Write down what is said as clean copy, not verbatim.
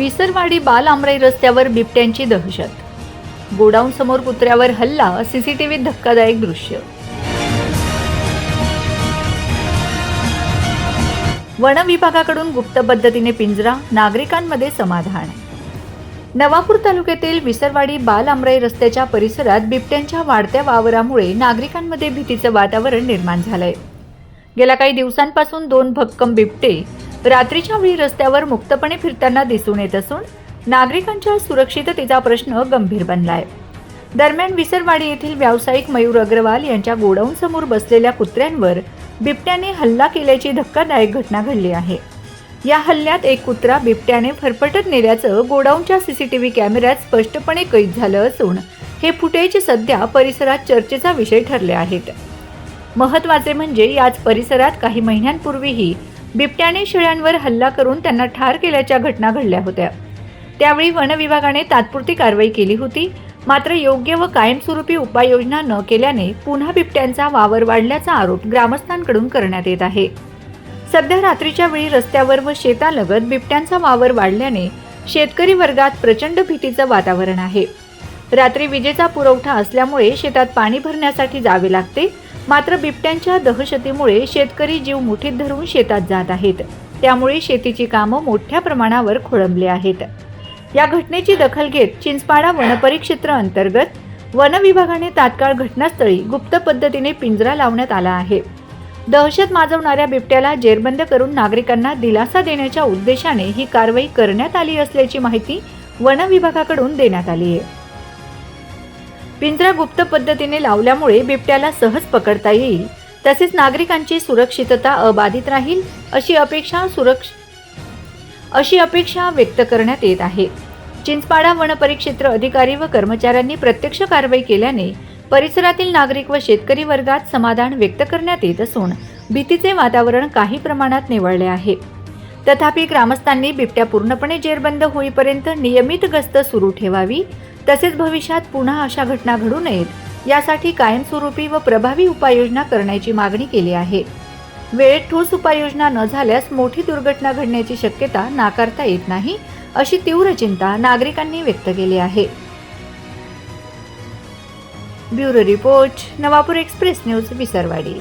विसरवाडी बाल आमराई रस्त्यावर बिबट्यांची दहशत. गोडाऊन समोर कुत्र्यावर हल्ला, सीसीटीव्हीत धक्कादायक दृश्य. वन विभागाकडून गुप्त पद्धतीने पिंजरा, नागरिकांमध्ये समाधान. नवापूर तालुक्यातील विसरवाडी बाल आमराई रस्त्याच्या परिसरात बिबट्यांच्या वाढत्या वावरामुळे नागरिकांमध्ये भीतीचं वातावरण निर्माण झालंय. गेल्या काही दिवसांपासून 2 भक्कम बिबटे रात्रीच्या वेळी रस्त्यावर मुक्तपणे फिरताना दिसून येत असून नागरिकांच्या सुरक्षिततेचा प्रश्न गंभीर बनलाय. दरम्यान विसरवाडी येथील व्यावसायिक मयूर अग्रवाल यांच्या गोडाऊन समोर बसलेल्या कुत्र्यांवर बिबट्याने हल्ला केल्याची धक्कादायक घटना घडली आहे. या हल्ल्यात एक कुत्रा बिबट्याने फरफटत नेल्याचं गोडाऊनच्या सीसीटीव्ही कॅमेऱ्यात स्पष्टपणे कैद झालं असून हे फुटेज सध्या परिसरात चर्चेचा विषय ठरले आहेत. महत्त्वाचे म्हणजे याच परिसरात काही महिन्यांपूर्वीही बिबट्याने शेळ्यांवर हल्ला करून त्यांना ठार केल्याच्या घटना घडल्या होत्या. त्यावेळी वन विभागाने तात्पुरती कारवाई केली होती. मात्र योग्य व कायमस्वरूपी उपाययोजना न केल्याने पुन्हा बिबट्यांचा वावर वाढल्याचा आरोप ग्रामस्थांकडून करण्यात येत आहे. सध्या रात्रीच्या वेळी रस्त्यावर व शेतालगत बिबट्यांचा वावर वाढल्याने शेतकरी वर्गात प्रचंड भीतीचं वातावरण आहे. रात्री विजेचा पुरवठा असल्यामुळे शेतात पाणी भरण्यासाठी जावे लागते. मात्र बिबट्यांच्या दहशतीमुळे शेतकरी जीव मुठीत धरून शेतात जात आहेत. त्यामुळे शेतीची कामं मोठ्या प्रमाणावर खोळंबली आहेत. या घटनेची दखल घेत चिंचपाडा वनपरिक्षेत्र अंतर्गत वन विभागाने तात्काळ घटनास्थळी गुप्त पद्धतीने पिंजरा लावण्यात आला आहे. दहशत माजवणाऱ्या बिबट्याला जेरबंद करून नागरिकांना दिलासा देण्याच्या उद्देशाने ही कारवाई करण्यात आली असल्याची माहिती वन विभागाकडून देण्यात आली आहे. पिंजरा गुप्त पद्धतीने लावल्यामुळे बिबट्याला सहज पकडता येईल, तसेच नागरिकांची सुरक्षितता अबाधित राहील अशी अपेक्षा व्यक्त करण्यात येत आहे. चिंचपाडा वनपरिक्षेत्र अधिकारी व कर्मचाऱ्यांनी प्रत्यक्ष कारवाई केल्याने परिसरातील नागरिक व शेतकरी वर्गात समाधान व्यक्त करण्यात येत असून भीतीचे वातावरण काही प्रमाणात निवळले आहे. तथापि ग्रामस्थांनी बिबट्या पूर्णपणे जेरबंद होईपर्यंत नियमित गस्त सुरू ठेवावी, तसेच भविष्यात पुन्हा अशा घटना घडू नयेत यासाठी कायमस्वरूपी व प्रभावी उपाययोजना करण्याची मागणी केली आहे. वेळेत ठोस उपाययोजना न झाल्यास मोठी दुर्घटना घडण्याची शक्यता नाकारता येत नाही, अशी तीव्र चिंता नागरिकांनी व्यक्त केली आहे. Bureau report, Navapur express news, Visarwadi.